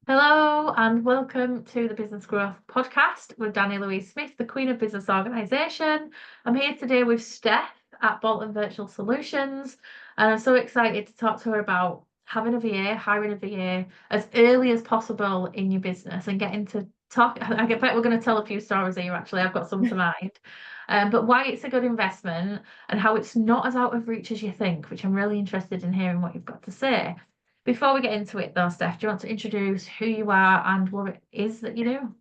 Hello and welcome to the Business Growth Podcast with Dani Louise Smith, the Queen of Business Organisation. I'm here today with Steph at Bolton Virtual Solutions, and I'm so excited to talk to her about having a VA, hiring a VA as early as possible in your business and getting to talk. I bet we're going to tell a few stories here, actually. I've got some to mind. But why it's a good investment and how it's not as out of reach as you think, which I'm really interested in hearing what you've got to say. Before we get into it though, Steph, do you want to introduce who you are and what it is that you do?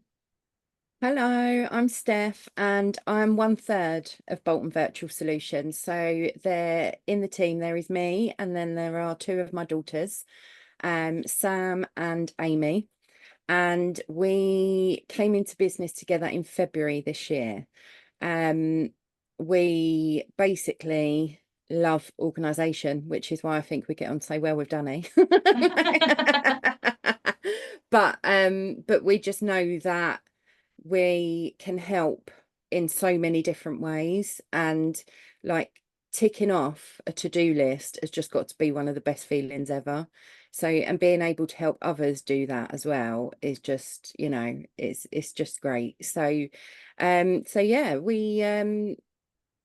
Hello, I'm Steph, and I'm one third of Bolton Virtual Solutions. So there in the team, there is me, and then there are two of my daughters, Sam and Amy. And we came into business together in February this year. Um, we basically love organisation, which is why I think we get on so well with Dani. But we just know that we can help in so many different ways, and like ticking off a to-do list has just got to be one of the best feelings ever. So, and being able to help others do that as well is just, it's just great. So yeah,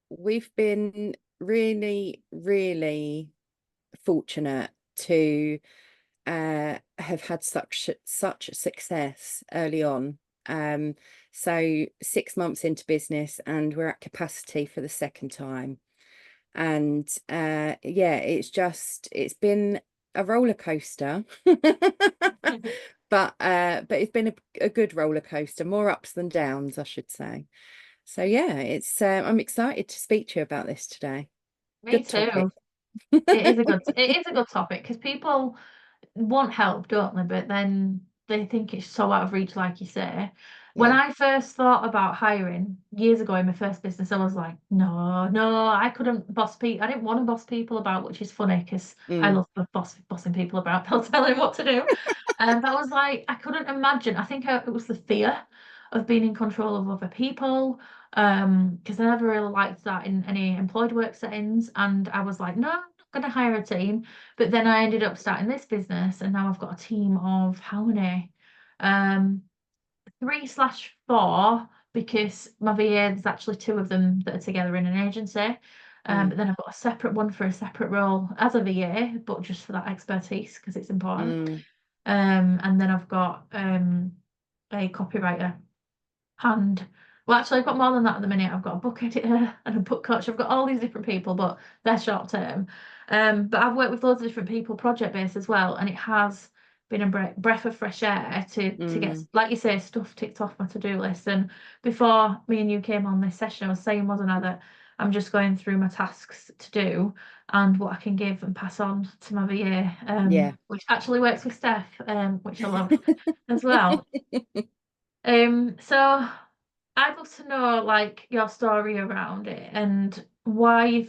we've been really, really fortunate to have had such success early on. So 6 months into business, and we're at capacity for the second time. And yeah, it's been a roller coaster, but it's been a good roller coaster, more ups than downs, I should say. So yeah, it's I'm excited to speak to you about this today. Me Good topic. too. It is a good topic because people want help, don't they? But then they think it's so out of reach, like you say. When Yeah. I first thought about hiring years ago in my first business, I was like, no, no, I couldn't boss people. I didn't want to boss people about, which is funny because I Mm, love bossing people about. They'll tell them what to do. And I was like, I couldn't imagine. I think it was the fear of being in control of other people. Because I never really liked that in any employed work settings. And I was like, no, I'm not going to hire a team. But then I ended up starting this business, and now I've got a team of how many? Um, 3/4, because my VA, there's actually two of them that are together in an agency. mm, But then I've got a separate one for a separate role as a VA, but just for that expertise because it's important. mm. And then I've got a copywriter and well, actually, I've got more than that at the minute. I've got a book editor and a book coach. I've got all these different people, but they're short term. But I've worked with loads of different people, project based as well, and it has been a breath of fresh air to get, Mm. like you say, stuff ticked off my to-do list. And before me and you came on this session, I was saying, wasn't I, that I'm just going through my tasks to do and what I can give and pass on to my VA, Yeah. which actually works with Steph, which I love as well. So I'd love to know like your story around it and why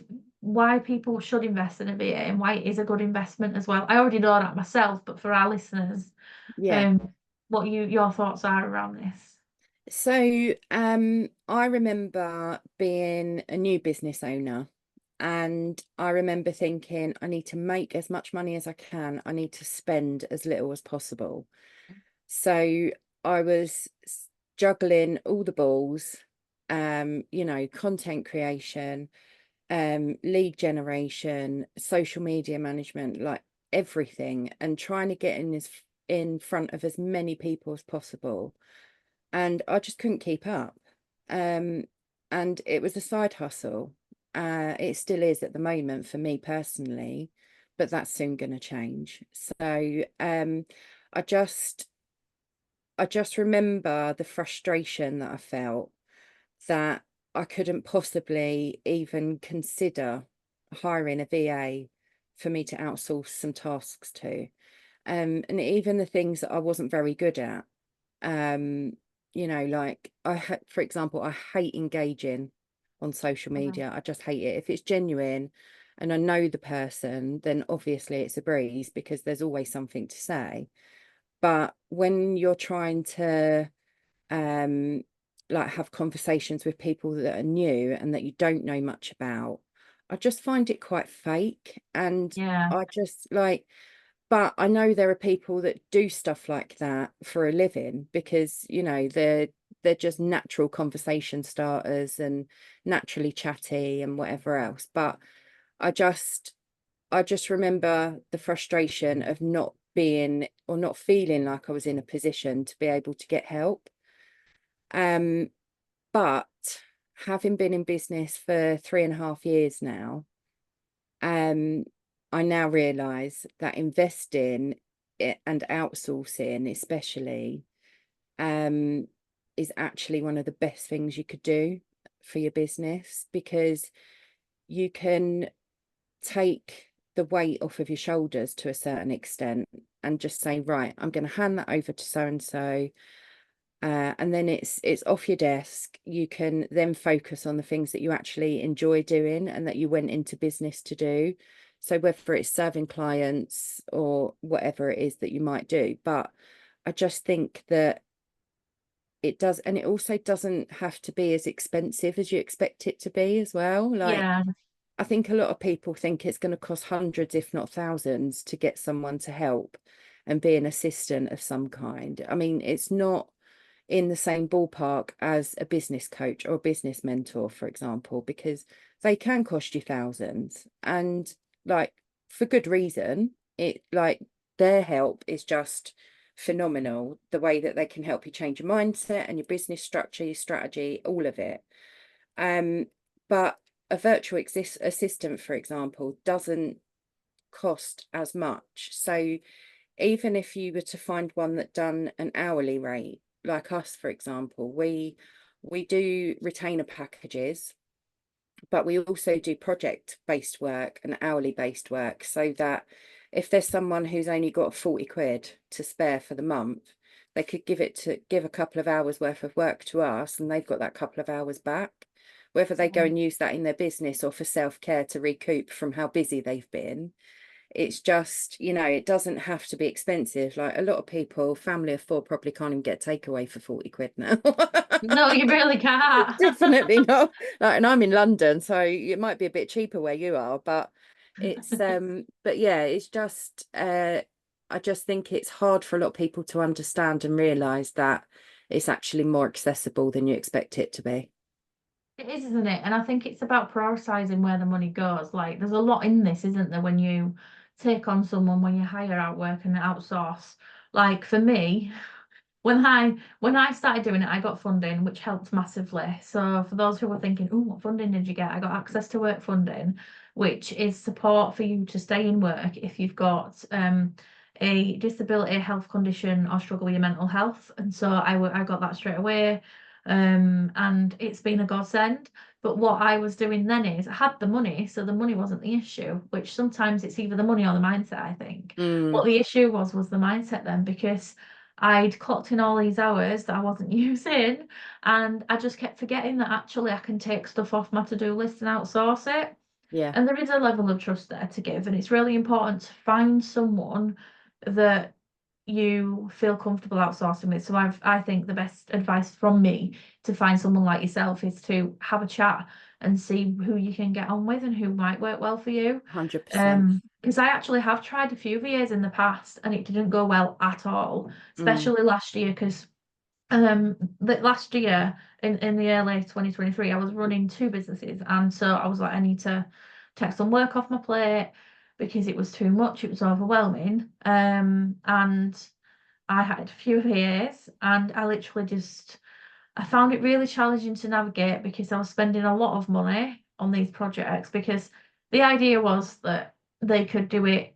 people should invest in a VA and why it is a good investment as well. I already know that myself, but for our listeners, Yeah. um, what your thoughts are around this. So, I remember being a new business owner, and I remember thinking, I need to make as much money as I can. I need to spend as little as possible. So I was juggling all the balls, content creation, lead generation, social media management, like everything, and trying to get in front of as many people as possible, and I just couldn't keep up. Um, and it was a side hustle. It still is at the moment for me personally, but that's soon going to change. So I just I just remember the frustration that I felt that I couldn't possibly even consider hiring a VA for me to outsource some tasks to. And even the things that I wasn't very good at. Um, like for example, I hate engaging on social Mhm. media. I just hate it. If it's genuine and I know the person, then obviously it's a breeze because there's always something to say. But when you're trying to um like have conversations with people that are new and that you don't know much about, I just find it quite fake. And Yeah. I just like but I know there are people that do stuff like that for a living because, you know, they're just natural conversation starters and naturally chatty and whatever else. But I just remember the frustration of not being or not feeling like I was in a position to be able to get help. But having been in business for 3.5 years now, I now realise that investing and outsourcing especially is actually one of the best things you could do for your business, because you can take the weight off of your shoulders to a certain extent and just say, right, I'm going to hand that over to so and so, and then it's off your desk. You can then focus on the things that you actually enjoy doing and that you went into business to do. So whether it's serving clients or whatever it is that you might do, but I just think that it does, and it also doesn't have to be as expensive as you expect it to be as well. Like, Yeah. I think a lot of people think it's going to cost hundreds, if not thousands, to get someone to help and be an assistant of some kind. I mean, it's not in the same ballpark as a business coach or a business mentor, for example, because they can cost you thousands, and like for good reason. It, like, their help is just phenomenal, the way that they can help you change your mindset and your business structure, your strategy, all of it. But a virtual assistant, for example, doesn't cost as much. So even if you were to find one that done an hourly rate, like us, for example, we do retainer packages, but we also do project-based work and hourly-based work, so that if there's someone who's only got 40 quid to spare for the month, they could give a couple of hours worth of work to us, and they've got that couple of hours back. Whether they go and use that in their business or for self-care to recoup from how busy they've been, it's just, you know, it doesn't have to be expensive. Like, a lot of people, family of four, probably can't even get takeaway for 40 quid now. No, you really can't. Definitely not. Like, and I'm in London, so it might be a bit cheaper where you are, but it's but yeah, it's just I just think it's hard for a lot of people to understand and realize that it's actually more accessible than you expect it to be. It is, isn't it? And I think it's about prioritizing where the money goes. Like, there's a lot in this, isn't there, when you take on someone, when you hire out work and outsource. Like for me, when I started doing it, I got funding, which helped massively. So for those who were thinking, oh, what funding did you get? I got access to work funding, which is support for you to stay in work if you've got a disability, health condition, or struggle with your mental health. And so I got that straight away. And it's been a godsend. But what I was doing then is I had the money, so the money wasn't the issue, which sometimes it's either the money or the mindset, I think. Mm, What the issue was the mindset then, because I'd clocked in all these hours that I wasn't using, and I just kept forgetting that actually I can take stuff off my to-do list and outsource it. yeah, And there is a level of trust there to give, and it's really important to find someone that you feel comfortable outsourcing with. So I think the best advice from me to find someone like yourself is to have a chat and see who you can get on with and who might work well for you. 100%. Because I actually have tried a few VAs in the past and it didn't go well at all, Mm, especially last year, because last year in the early 2023 I was running two businesses, and so I was like, I need to take some work off my plate because it was too much, it was overwhelming. And I had a few VAs and I literally just I found it really challenging to navigate because I was spending a lot of money on these projects, because the idea was that they could do it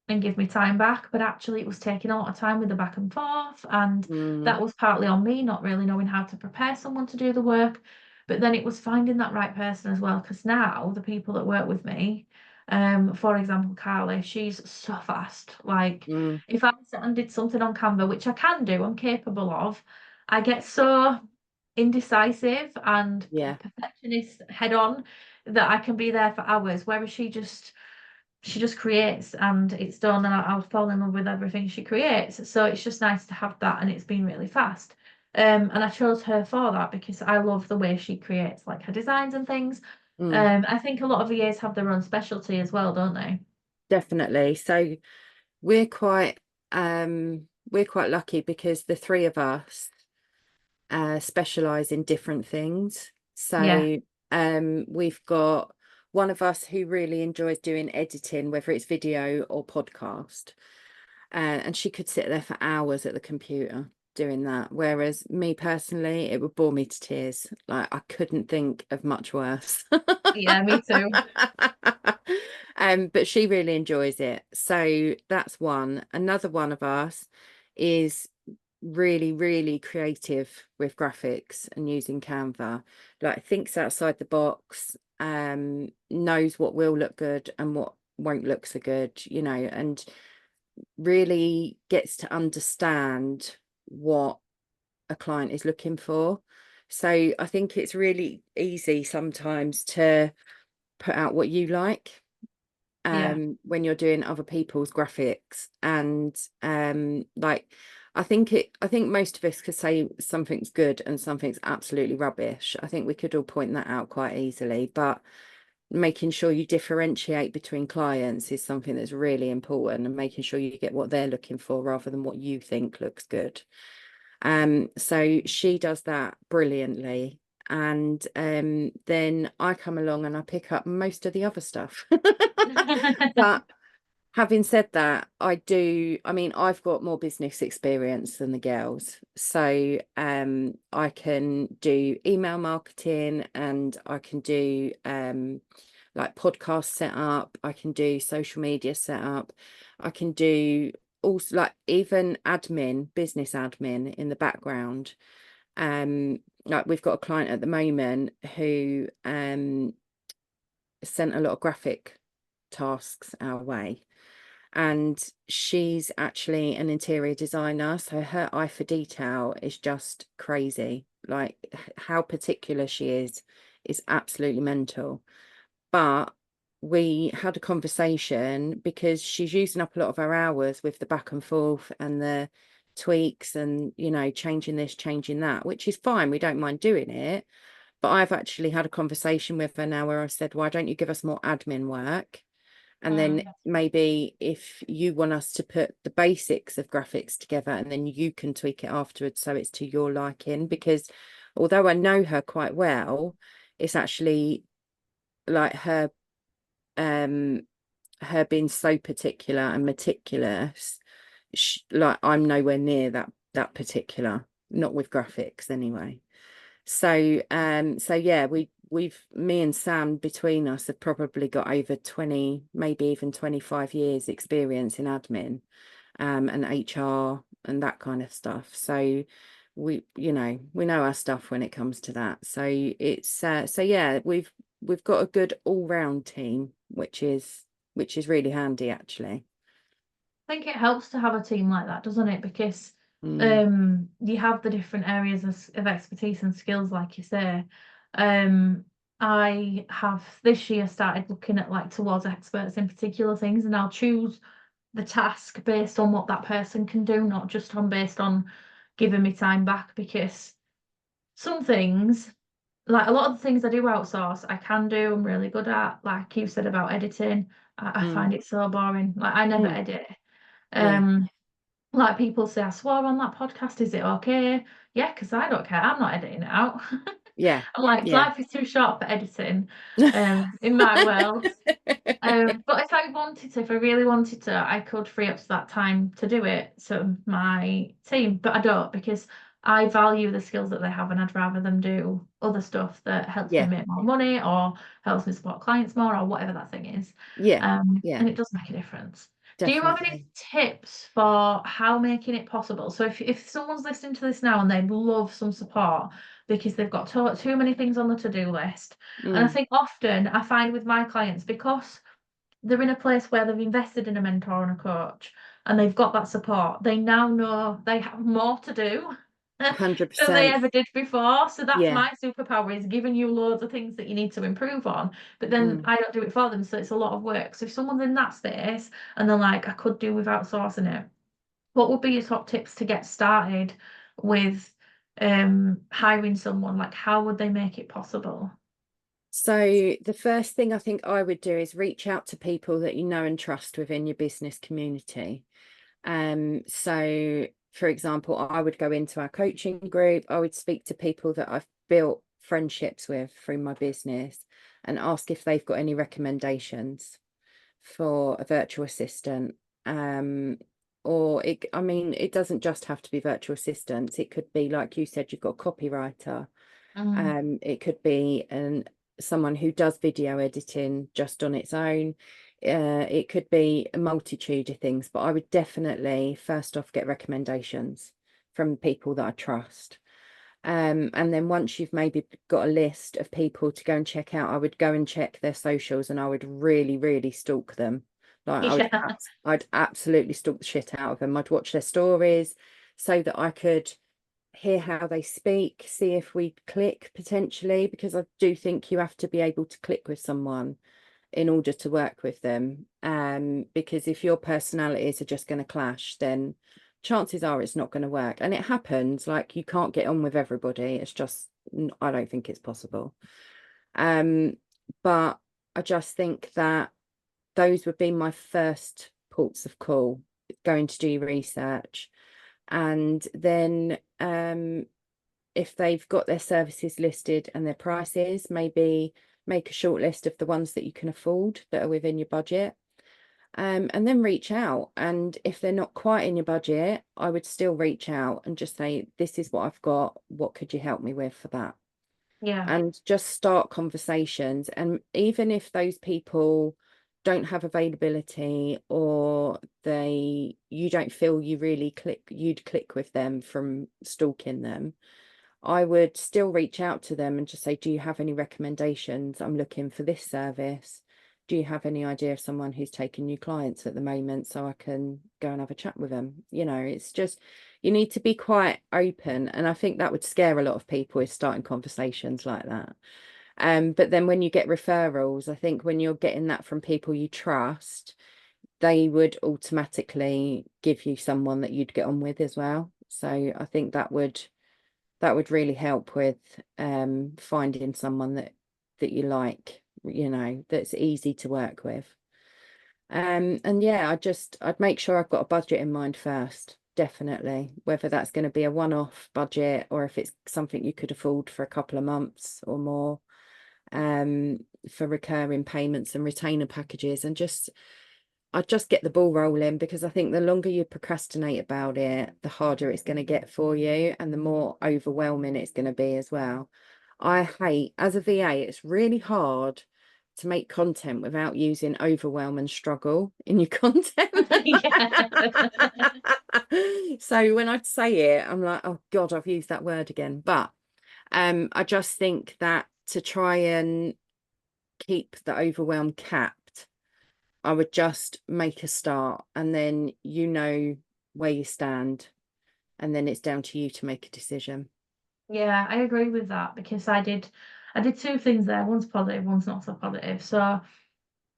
and give me time back, but actually it was taking a lot of time with the back and forth, and mm, that was partly on me not really knowing how to prepare someone to do the work. But then it was finding that right person as well, because now the people that work with me, for example, Carly, she's so fast. Like, mm, if I sat and did something on Canva, which I can do, I'm capable of, I get so indecisive and yeah, perfectionist head on that I can be there for hours, whereas she just creates and it's done, and I'll fall in love with everything she creates. So it's just nice to have that, and it's been really fast. And I chose her for that because I love the way she creates, like her designs and things. mm, I think a lot of VAs have their own specialty as well, don't they? definitely. So we're quite we're quite lucky because the three of us specialize in different things. Yeah, So we've got one of us who really enjoys doing editing, whether it's video or podcast, and she could sit there for hours at the computer doing that. Whereas me personally, it would bore me to tears. Like I couldn't think of much worse. yeah, me too. But she really enjoys it. So that's one. Another one of us is really, really creative with graphics and using Canva. Like thinks outside the box, knows what will look good and what won't look so good, and really gets to understand what a client is looking for. So I think it's really easy sometimes to put out what you like Yeah, when you're doing other people's graphics. And like I think most of us could say something's good and something's absolutely rubbish. I think we could all point that out quite easily, but making sure you differentiate between clients is something that's really important, and making sure you get what they're looking for rather than what you think looks good. So she does that brilliantly. And then I come along and I pick up most of the other stuff. But having said that, I mean, I've got more business experience than the girls. So I can do email marketing, and I can do like podcast setup, I can do social media setup, I can do also like even business admin in the background. Like we've got a client at the moment who sent a lot of graphic tasks our way, and she's actually an interior designer, so her eye for detail is just crazy. Like how particular she is absolutely mental. But we had a conversation because she's using up a lot of her hours with the back and forth and the tweaks and changing this, changing that, which is fine, we don't mind doing it. But I've actually had a conversation with her now where I said, why don't you give us more admin work, and then Mm. maybe if you want us to put the basics of graphics together, and then you can tweak it afterwards so it's to your liking. Because although I know her quite well, it's actually like um her being so particular and meticulous. Like I'm nowhere near that particular, not with graphics anyway. So yeah, me and Sam between us have probably got over 20, maybe even 25 years experience in admin, and HR and that kind of stuff. So we know our stuff when it comes to that. So it's so yeah, we've got a good all-round team, which is really handy actually. I think it helps to have a team like that, doesn't it? Because Mm, you have the different areas of expertise and skills, like you say. Um, I have this year started looking at like towards experts in particular things, and I'll choose the task based on what that person can do, not just on based on giving me time back. Because some things, like a lot of the things I do outsource, I can do, I'm really good at. Like you said about editing, I mm, find it so boring. Like I never mm. edit. Yeah, Um, like people say, I swore on that podcast, is it okay? Yeah, because I don't care. I'm not editing it out. yeah, I'm like, yeah. life is too short for editing, in my world. But if I wanted to, if I really wanted to, I could free up that time to do it to my team. But I don't, because I value the skills that they have, and I'd rather them do other stuff that helps me Yeah, make more money or helps me support clients more or whatever that thing is. yeah, yeah, And it does make a difference. Do you have any definitely. tips for how making it possible? So if someone's listening to this now and they'd love some support because they've got too many things on the to-do list, and I Mm, think often I find with my clients, because they're in a place where they've invested in a mentor and a coach and they've got that support, they now know they have more to do than they 100%. ever did before. So that's Yeah. my superpower, is giving you loads of things that you need to improve on, but then Mm. I don't do it for them, so it's a lot of work. So if someone's in that space and they're like, I could do with outsourcing it, what would be your top tips to get started with hiring someone? Like how would they make it possible? So the first thing I think I would do is reach out to people that you know and trust within your business community. So for example, I would go into our coaching group, I would speak to people that I've built friendships with through my business and ask if they've got any recommendations for a virtual assistant. Or I mean, it doesn't just have to be virtual assistants. It could be, like you said, you've got a copywriter. Mm. It could be someone who does video editing just on its own. It could be a multitude of things, but I would definitely first off get recommendations from people that I trust. And then once you've maybe got a list of people to go and check out, I would go and check their socials and I would really, really stalk them. Like Yeah. I'd absolutely stalk the shit out of them. I'd watch their stories so that I could hear how they speak, see if we click potentially, because I do think you have to be able to click with someone in order to work with them. Because if your personalities are just going to clash, then chances are it's not going to work. And it happens, like you can't get on with everybody. It's just, I don't think it's possible. But I just think that those would be my first ports of call, going to do research. And then if they've got their services listed and their prices, maybe make a short list of the ones that you can afford that are within your budget. And then reach out. And if they're not quite in your budget, I would still reach out and just say, this is what I've got. What could you help me with for that? Yeah. And just start conversations. And even if those people don't have availability, or you don't feel you'd click with them from stalking them, I would still reach out to them and just say, do you have any recommendations? I'm looking for this service. Do you have any idea of someone who's taking new clients at the moment so I can go and have a chat with them? It's just, you need to be quite open. And I think that would scare a lot of people, is starting conversations like that. But then when you get referrals, I think when you're getting that from people you trust, they would automatically give you someone that you'd get on with as well. So I think that would really help with finding someone that you like, that's easy to work with. And yeah, I'd make sure I've got a budget in mind first, definitely, whether that's going to be a one-off budget or if it's something you could afford for a couple of months or more, for recurring payments and retainer packages. And I'd just get the ball rolling, because I think the longer you procrastinate about it, the harder it's going to get for you and the more overwhelming it's going to be as well. I hate, as a VA, it's really hard to make content without using overwhelm and struggle in your content. Yeah. So when I say it, I'm like, oh God, I've used that word again. But I just think that to try and keep the overwhelm capped, I would just make a start, and then where you stand, and then it's down to you to make a decision. Yeah, I agree with that because I did two things there. One's positive, one's not so positive. So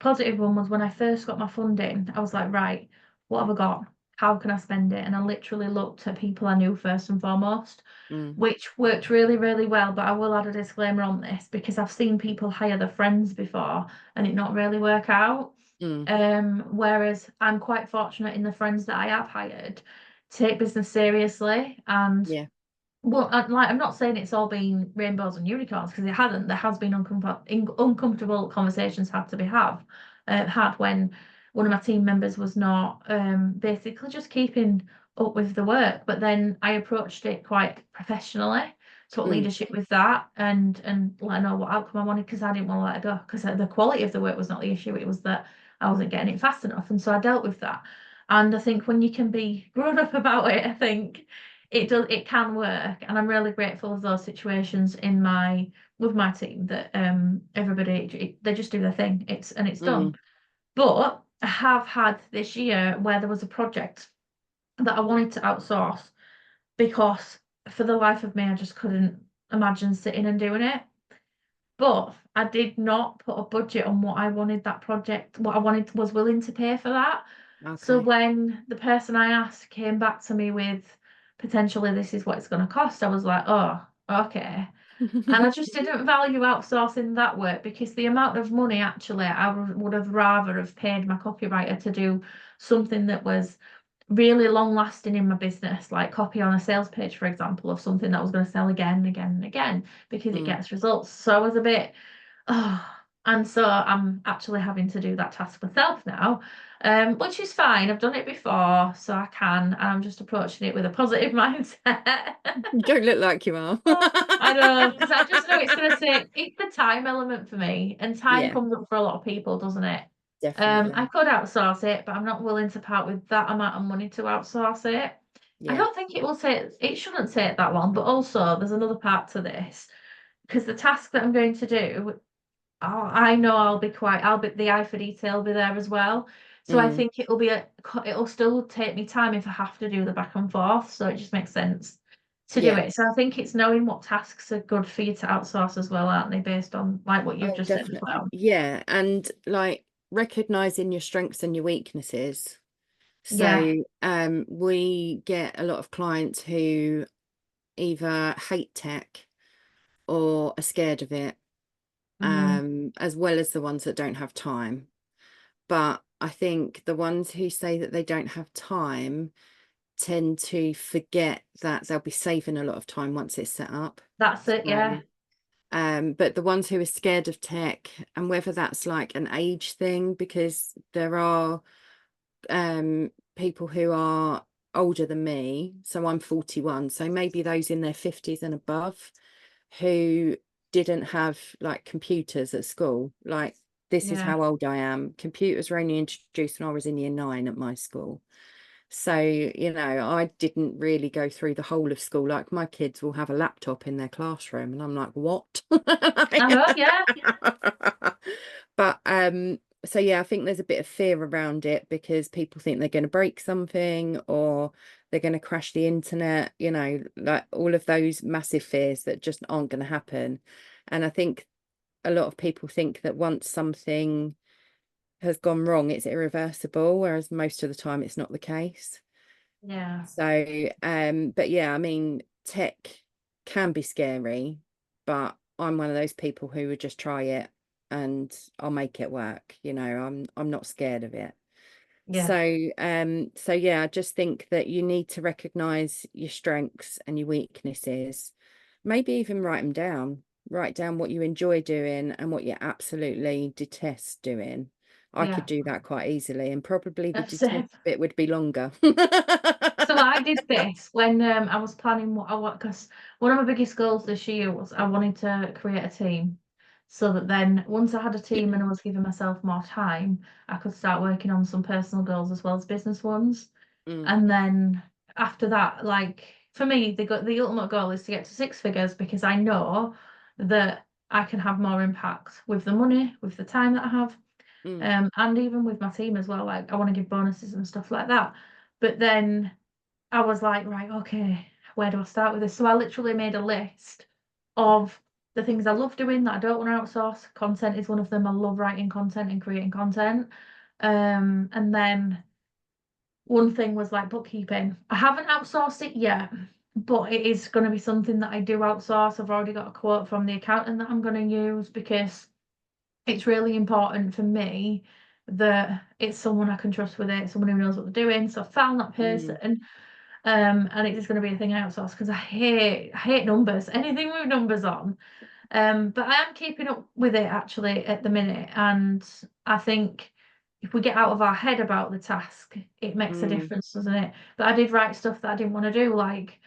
positive one was when I first got my funding, I was like, right, what have I got? How can I spend it? And I literally looked at people I knew first and foremost, Mm, which worked really, really well. But I will add a disclaimer on this because I've seen people hire their friends before and it not really work out. mm, Whereas I'm quite fortunate in the friends that I have hired take business seriously and yeah. well, I'm not saying it's all been rainbows and unicorns because it hasn't. There has been uncomfortable conversations had when one of my team members was not basically just keeping up with the work. But then I approached it quite professionally, took Mm, leadership with that, and let her know what outcome I wanted because I didn't want to let her go because the quality of the work was not the issue. It was that I wasn't getting it fast enough, and so I dealt with that. And I think when you can be grown up about it, I think it can work, and I'm really grateful of those situations with my team that everybody they just do their thing, it's done. mm, But I have had this year where there was a project that I wanted to outsource because for the life of me I just couldn't imagine sitting and doing it, but I did not put a budget on what I wanted was willing to pay for that. So okay. when the person I asked came back to me with potentially this is what it's going to cost, I was like, oh, Okay. And I just didn't value outsourcing that work because the amount of money actually would have rather have paid my copywriter to do something that was really long lasting in my business, like copy on a sales page, for example, of something that was going to sell again and again and again because it Mm. gets results. So I was a bit, oh, and so I'm actually having to do that task myself now, which is fine. I've done it before, so I can, and I'm just approaching it with a positive mindset. You don't look like you are. I know, because I just know it's going to take, it's the time element for me, and time Yeah, comes up for a lot of people, doesn't it? I definitely. could outsource it, but I'm not willing to part with that amount of money to outsource it. I Yeah. don't think it shouldn't take that long, but also there's another part to this, because the task that I'm going to do, I know I'll be, the eye for detail will be there as well. So I Mm. think it'll still take me time if I have to do the back and forth. So it just makes sense to do Yeah. it. So I think it's knowing what tasks are good for you to outsource as well, aren't they? Based on like what you've Oh, just said as definitely. well. Yeah. And like recognizing your strengths and your weaknesses. Yeah, So we get a lot of clients who either hate tech or are scared of it, mm, as well as the ones that don't have time. But I think the ones who say that they don't have time tend to forget that they'll be saving a lot of time once it's set up. that's it. Yeah, So, but the ones who are scared of tech, and whether that's like an age thing, because there are people who are older than me, so I'm 41, so maybe those in their 50s and above who didn't have like computers at school. Like, this is yeah, how old I am. Computers were only introduced when I was in year 9 at my school. So, I didn't really go through the whole of school. Like, my kids will have a laptop in their classroom, and I'm like, what? I know. Yeah, But so yeah, I think there's a bit of fear around it because people think they're going to break something or they're going to crash the internet, like all of those massive fears that just aren't going to happen. And I think a lot of people think that once something has gone wrong, it's irreversible, whereas most of the time it's not the case. yeah, So, but yeah, I mean, tech can be scary, but I'm one of those people who would just try it and I'll make it work. I'm not scared of it. yeah, So yeah, I just think that you need to recognize your strengths and your weaknesses. Maybe even write them down. Write down what you enjoy doing and what you absolutely detest doing. I could yeah. do that quite easily, and probably the That's detest it. bit would be longer. So I did this when I was planning what I want, because one of my biggest goals this year was I wanted to create a team so that then once I had a team and I was giving myself more time, I could start working on some personal goals as well as business ones. Mm, And then after that, like for me, the ultimate goal is to get to six figures because I know that I can have more impact with the money, with the time that I have, mm, and even with my team as well. Like I want to give bonuses and stuff like that. But then I was like, right, okay, where do I start with this? So I literally made a list of the things I love doing that I don't want to outsource. Content is one of them. I love writing content and creating content. And then one thing was like bookkeeping. I haven't outsourced it yet, but it is going to be something that I do outsource. I've already got a quote from the accountant that I'm going to use because it's really important for me that it's someone I can trust with it, someone who knows what they're doing. So I found that mm, person. And it is going to be a thing I outsource because I hate numbers, anything with numbers on. But I am keeping up with it actually at the minute, and I think if we get out of our head about the task, it makes a mm, difference, doesn't it? But I did write stuff that I didn't want to do, like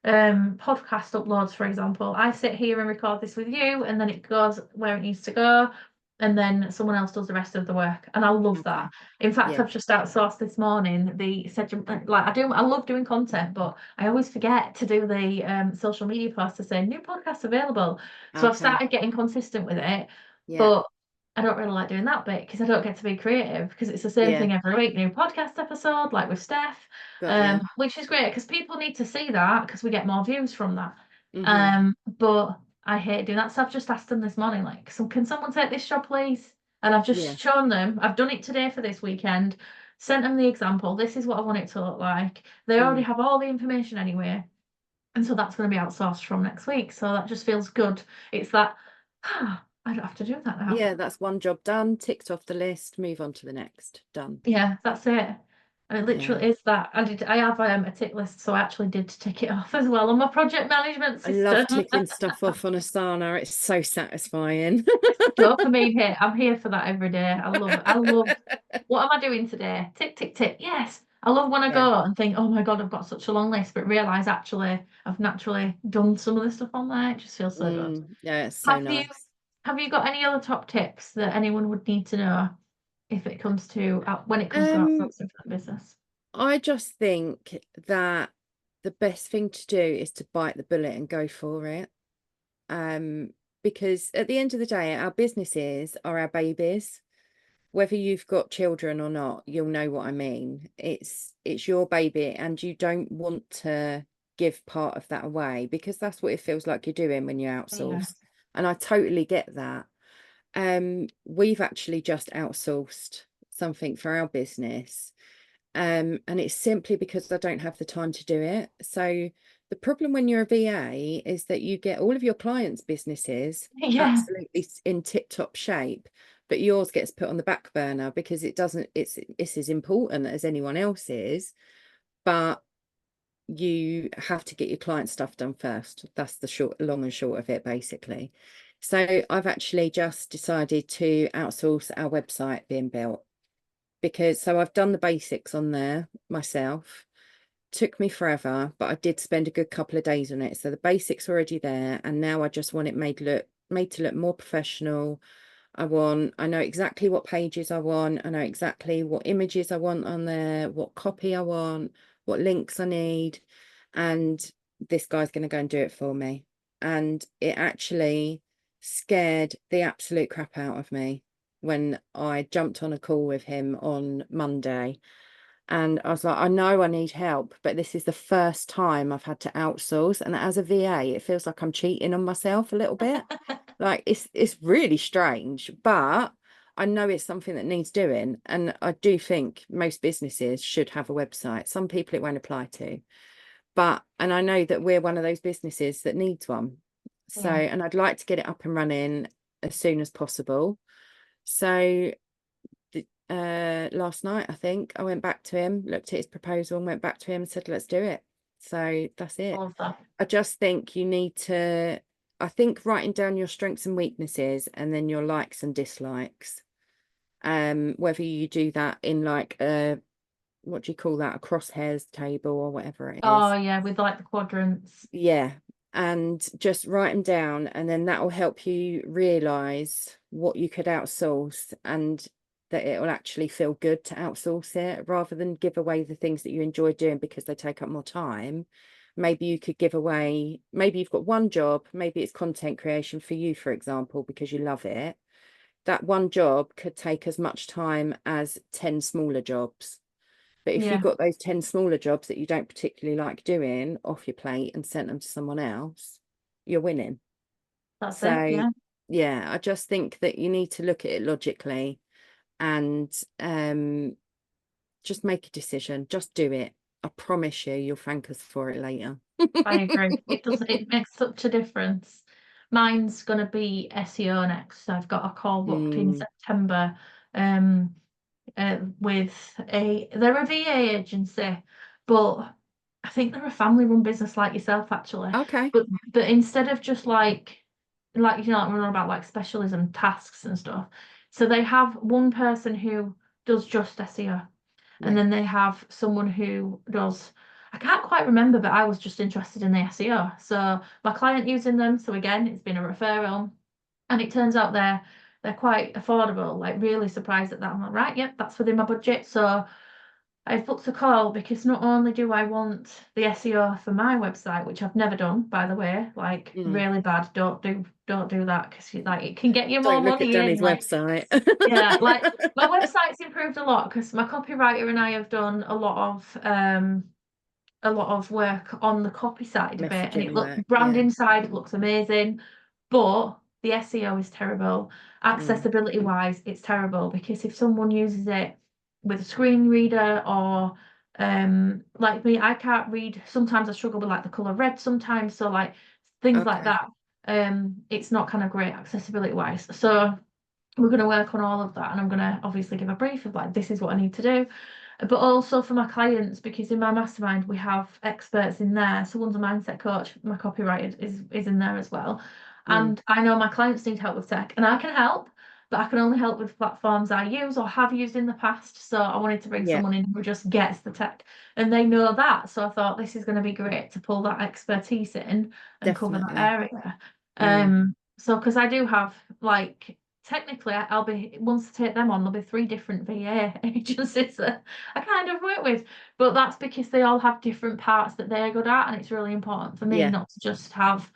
podcast uploads, for example. I sit here and record this with you, and then it goes where it needs to go, and then someone else does the rest of the work, and I love that. okay. In fact, Yeah. I've just outsourced this morning the like I love doing content, but I always forget to do the social media post to say new podcast available. So I've Okay. started getting consistent with it, Yeah. but I don't really like doing that bit because I don't get to be creative because it's the same Yeah. thing every week, new podcast episode, like with Steph, Got you. which is great because people need to see that because we get more views from that. Mm-hmm. But I hate doing that. So I've just asked them this morning, like, so can someone take this job, please? And I've Yeah. just shown them, I've done it today for this weekend, sent them the example. This is what I want it to look like. They already Mm, have all the information anyway. And so that's going to be outsourced from next week. So that just feels good. It's that, I don't have to do that now. Yeah, that's one job done, ticked off the list, move on to the next, done. Yeah, that's it. And it literally Yeah. is that. I have a tick list, so I actually did tick it off as well on my project management I system. love ticking stuff off on Asana. It's so satisfying. It's the dopamine hit. I'm here for that every day. I love it. I love, what am I doing today? Tick, tick, tick. Yes. I love when I Yeah. go and think, oh my God, I've got such a long list, but realise actually I've naturally done some of the stuff on there. It just feels so good. Yeah, it's so Have you nice. have you got any other top tips that anyone would need to know if it comes to when it comes to Um, outsourcing for the business? I just think that the best thing to do is to bite the bullet and go for it. Because at the end of the day, our businesses are our babies. Whether you've got children or not, you'll know what I mean. It's your baby, and you don't want to give part of that away, because that's what it feels like you're doing when you Yeah. outsource. And I totally get that. We've actually just outsourced something for our business. And it's simply because I don't have the time to do it. So the problem when you're a VA is that you get all of your clients' businesses Yeah. absolutely in tip-top shape, but yours gets put on the back burner because it's as important as anyone else's, but you have to get your client stuff done first. That's the long and short of it, basically. So I've actually just decided to outsource our website being built, because I've done the basics on there myself. Took me forever, but I did spend a good couple of days on it. So the basics are already there, and now I just want it made to look more professional. I know exactly what pages I want. I know exactly what images I want on there, what copy I want, what links I need. And this guy's going to go and do it for me. And it actually scared the absolute crap out of me when I jumped on a call with him on Monday. And I was like, I know I need help, but this is the first time I've had to outsource. And as a VA, it feels like I'm cheating on myself a little bit. Like it's really strange, but I know it's something that needs doing. And I do think most businesses should have a website. Some people it won't apply to, and I know that we're one of those businesses that needs one. So, Yeah. and I'd like to get it up and running as soon as possible. So last night, I think I went back to him, looked at his proposal and went back to him and said, let's do it. So that's I it. love that. I just think you need to, I think writing down your strengths and weaknesses and then your likes and dislikes, whether you do that in like a, what do you call that, a crosshairs table or whatever it Oh is. yeah, with like the quadrants. Yeah. And just write them down, and then that will help you realize what you could outsource, and that it will actually feel good to outsource it rather than give away the things that you enjoy doing because they take up more time. Maybe you could give away, maybe you've got one job, maybe it's content creation for you, for example, because you love it. That one job could take as much time as 10 smaller jobs. But if you Yeah, got those 10 smaller jobs that you don't particularly like doing off your plate and sent them to someone else, you're winning. that's it. So, Yeah. yeah, I just think that you need to look at it logically and just make a decision. Just do it. I promise you, you'll thank us for it later. I agree. It does, it makes such a difference. Mine's gonna be SEO next. I've got a call booked in Mm, September, with they're a VA agency, but I think they're a family-run business like yourself, actually. okay. But instead of just like you know, like we're on about like specialism tasks and stuff, so they have one person who does just SEO, and Yeah. then they have someone who does. I can't quite remember, but I was just interested in the SEO. So my client using them. So again, it's been a referral, and it turns out they're quite affordable. Like really surprised at that. I'm like, right, yep, that's within my budget. So I've booked a call because not only do I want the SEO for my website, which I've never done, by the way, like Mm. really bad. Don't do that because like it can get you more Don't look at money in. Dani's Like website. yeah, like my website's improved a lot because my copywriter and I have done a lot of work on the copy side of it, and it Messaging look work. Yeah. branding side, it looks amazing, but the SEO is terrible. Mm. Accessibility wise, it's terrible because if someone uses it with a screen reader or Like me, I can't read. Sometimes I struggle with like the color red sometimes. So like things like Okay. that. It's not kind of great accessibility wise. So we're going to work on all of that, and I'm going to obviously give a brief of like this is what I need to do, but also for my clients, because in my mastermind we have experts in there. So one's a mindset coach, my copywriter is in there as well, Mm. and I know my clients need help with tech, and I can help, but I can only help with platforms I use or have used in the past. So I wanted to bring Yeah, someone in who just gets the tech, and they know that. So I thought this is going to be great to pull that expertise in and cover that definitely. area. Mm. So because I do have like technically I'll be once I take them on, there'll be three different VA agencies that I kind of work with. But that's because they all have different parts that they're good at, and it's really important for me Yeah. not to just have,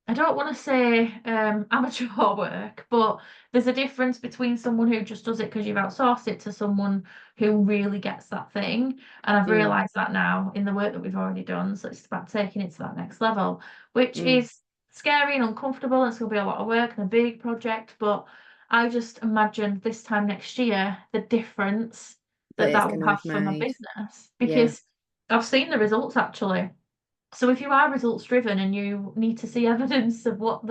I don't want to say amateur work, but there's a difference between someone who just does it because you've outsourced it to someone who really gets that thing. And I've Mm. realised that now in the work that we've already done. So it's about taking it to that next level, which Mm. is scary and uncomfortable. And it's going to be a lot of work and a big project. But I just imagine this time next year, the difference That that it's that will going to have have for my made. business, Yeah. because I've seen the results actually. So if you are results driven and you need to see evidence of what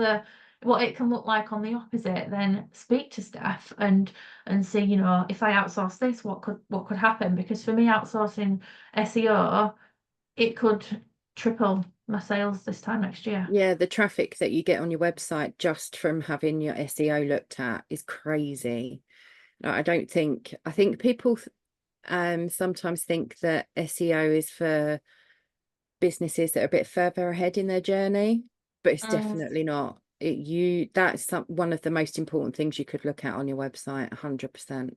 it can look like on the opposite, then speak to Steph and see, if I outsource this, what could happen? Because for me, outsourcing SEO, it could triple my sales this time next year. Yeah, the traffic that you get on your website just from having your SEO looked at is crazy. I think people sometimes think that SEO is for businesses that are a bit further ahead in their journey, but it's Mm, definitely not. That's one of the most important things you could look at on your website, 100%.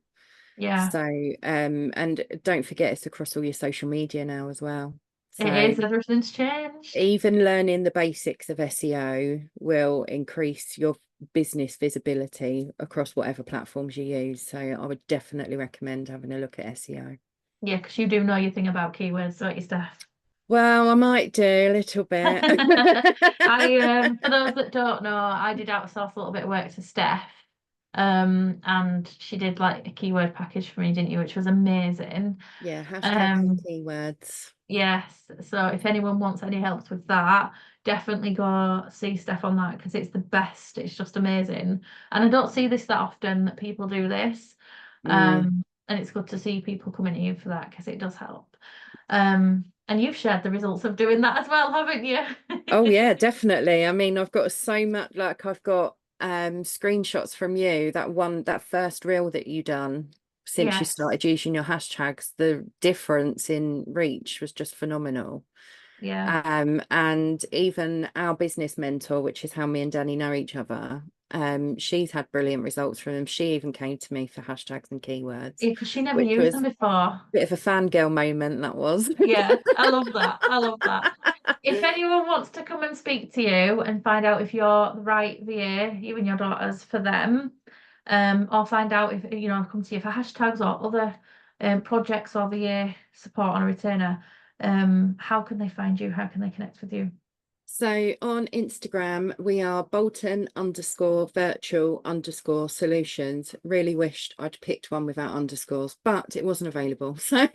yeah, So, and don't forget it's across all your social media now as well. it So is. Everything's changed. even learning the basics of SEO will increase your business visibility across whatever platforms you use. So I would definitely recommend having a look at SEO. Yeah, because you do know your thing about keywords, don't you, Steph? Well, I might do a little bit. For those that don't know, I did outsource a little bit of work to Steph. And she did like a keyword package for me, didn't you? Which was amazing. Yeah, hashtags and Um, keywords. yes. So if anyone wants any help with that, definitely go see Steph on that because it's the best. It's just amazing. And I don't see this that often that people do this. Mm. And it's good to see people coming to you for that because it does help. And you've shared the results of doing that as well, haven't you? Oh yeah, definitely. I mean, I've got so much, like I've got screenshots from you, that first reel that you done since you Yes. started using your hashtags. The difference in reach was just phenomenal. Yeah. And even our business mentor, which is how me and Dani know each other, she's had brilliant results from them. She even came to me for hashtags and keywords, Because she never which used them was before. a bit of a fangirl moment, that was. Yeah, I love that. I love that. If anyone wants to come and speak to you and find out if you're the right VA, you and your daughters for them, or find out if come to you for hashtags or other projects or VA support on a retainer, how can they find you? How can they connect with you? So on Instagram, we are Bolton_virtual_solutions. Really wished I'd picked one without underscores, but it wasn't available. So,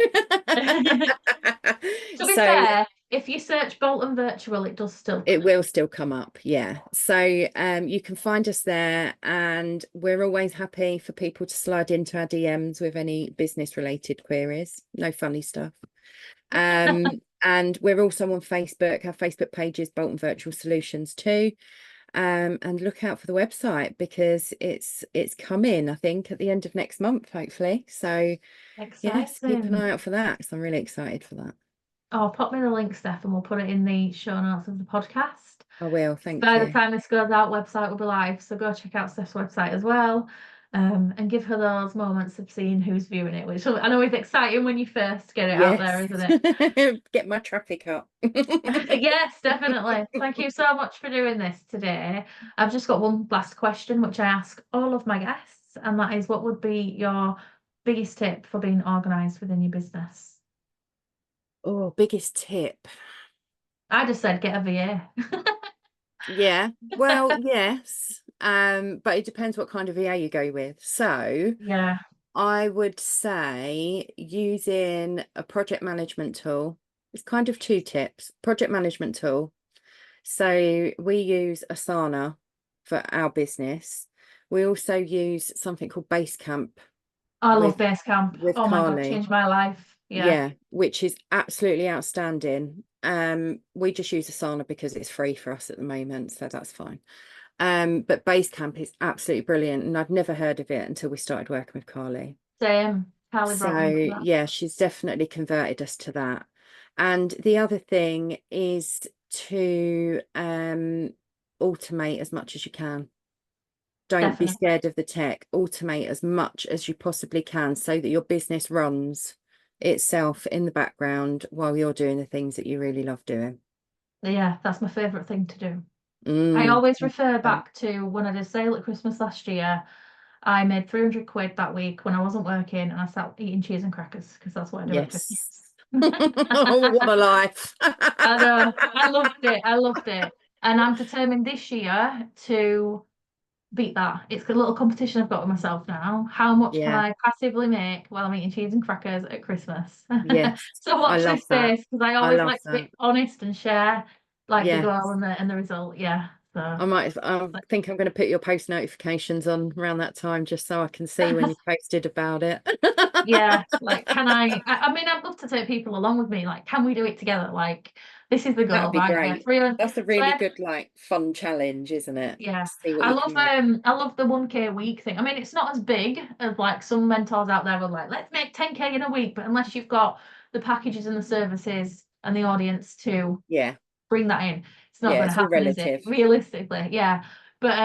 To be so fair, if you search Bolton Virtual, it does still it come up. will still come up. Yeah. So you can find us there, and we're always happy for people to slide into our DMs with any business related queries. No funny stuff. And we're also on Facebook. Our Facebook page is Bolton Virtual Solutions too. And look out for the website because it's coming, I think, at the end of next month, hopefully. So yes, keep an Exciting. eye out for that because I'm really excited for that. Oh, pop me the link, Steph, and we'll put it in the show notes of the podcast. I will, thank By the you. time this goes out, website will be live, so go check out Steph's website as well, and give her those moments of seeing who's viewing it, which I know is exciting when you first get it out there, Yes. isn't it? Get my traffic up. Yes, definitely. Thank you so much for doing this today. I've just got one last question, which I ask all of my guests, and that is, what would be your biggest tip for being organised within your business? Oh, biggest tip. I just said get a VA. Yeah. Well, yes. But it depends what kind of VA you go with. So Yeah. I would say using a project management tool. It's kind of two tips. Project management tool. So we use Asana for our business. We also use something called Basecamp I love with Basecamp. Oh my God, Carly. changed my life. Yeah, Yeah, which is absolutely outstanding. We just use Asana because it's free for us at the moment, so that's fine. But Basecamp is absolutely brilliant, and I'd never heard of it until we started working with Carly. same. Carly brought So me into that. yeah, she's definitely converted us to that. And the other thing is to automate as much as you can. Don't be Definitely. scared of the tech. Automate as much as you possibly can so that your business runs itself in the background while you're doing the things that you really love doing. Yeah, that's my favourite thing to do. I Mm. always refer back to when I did a sale at Christmas last year. I made 300 quid that week when I wasn't working and I sat eating cheese and crackers because that's what I do at Yes. Christmas. What a life. I know, I loved it. I loved it. And I'm determined this year to beat that. It's a little competition I've got with myself now. How much can Yeah. I passively make while I'm eating cheese and crackers at Christmas? Yes. So I watch love this that. space because I I always love like to that. be honest and share like the Yeah. goal and the result. Yeah. So I think I'm going to put your post notifications on around that time just so I can see when you posted about it. yeah, like can I mean I'd love to take people along with me. Like, can we do it together? Like this is the That'd goal, be right? Yeah, great. 300. That's a So really good, like, fun challenge, isn't it? yeah, See what you can make. I love the 1K a week thing. I mean, it's not as big as like some mentors out there are like, let's make 10K in a week, but unless you've got the packages and the services and the audience to Yeah. bring that in, it's not Yeah. going to It's all happen, is it? relative. Realistically, yeah. But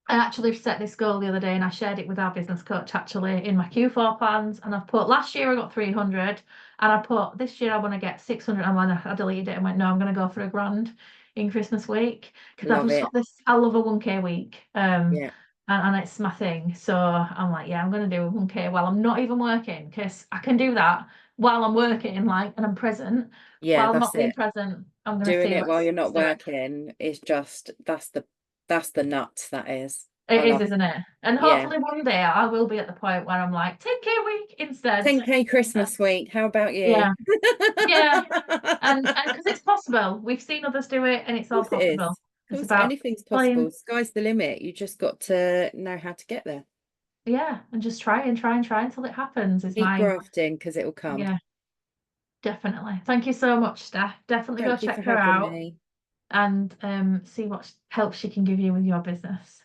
I actually set this goal the other day and I shared it with our business coach actually in my Q4 plans. And I've put last year I got 300 and I put this year I want to get 600. And when I deleted it and went, no, I'm going to go for a grand in Christmas week because I've Love just got it. this. I love a 1K week. Yeah. And it's my thing. So I'm like, yeah, I'm going to do a 1K while I'm not even working because I can do that while I'm working, like, and I'm present. Yeah. While I'm not That's being it. present, I'm going to Doing see, it while you're let's not do it. working is just, that's the nuts, that is. It I is, love isn't it? And Yeah. hopefully one day I will be at the point where I'm like, 10K a week instead. 10K Christmas week. How about you? Yeah, yeah. And because it's possible. We've seen others do it and it's Of all course it is. possible. Of It's course, about anything's possible. playing, Sky's the limit. You just got to know how to get there. yeah, and just try and try and try until it happens is Keep my, grafting because it will come. yeah, definitely. Thank you so much, Steph. Definitely go Thank you for check her having out me. and see what help she can give you with your business.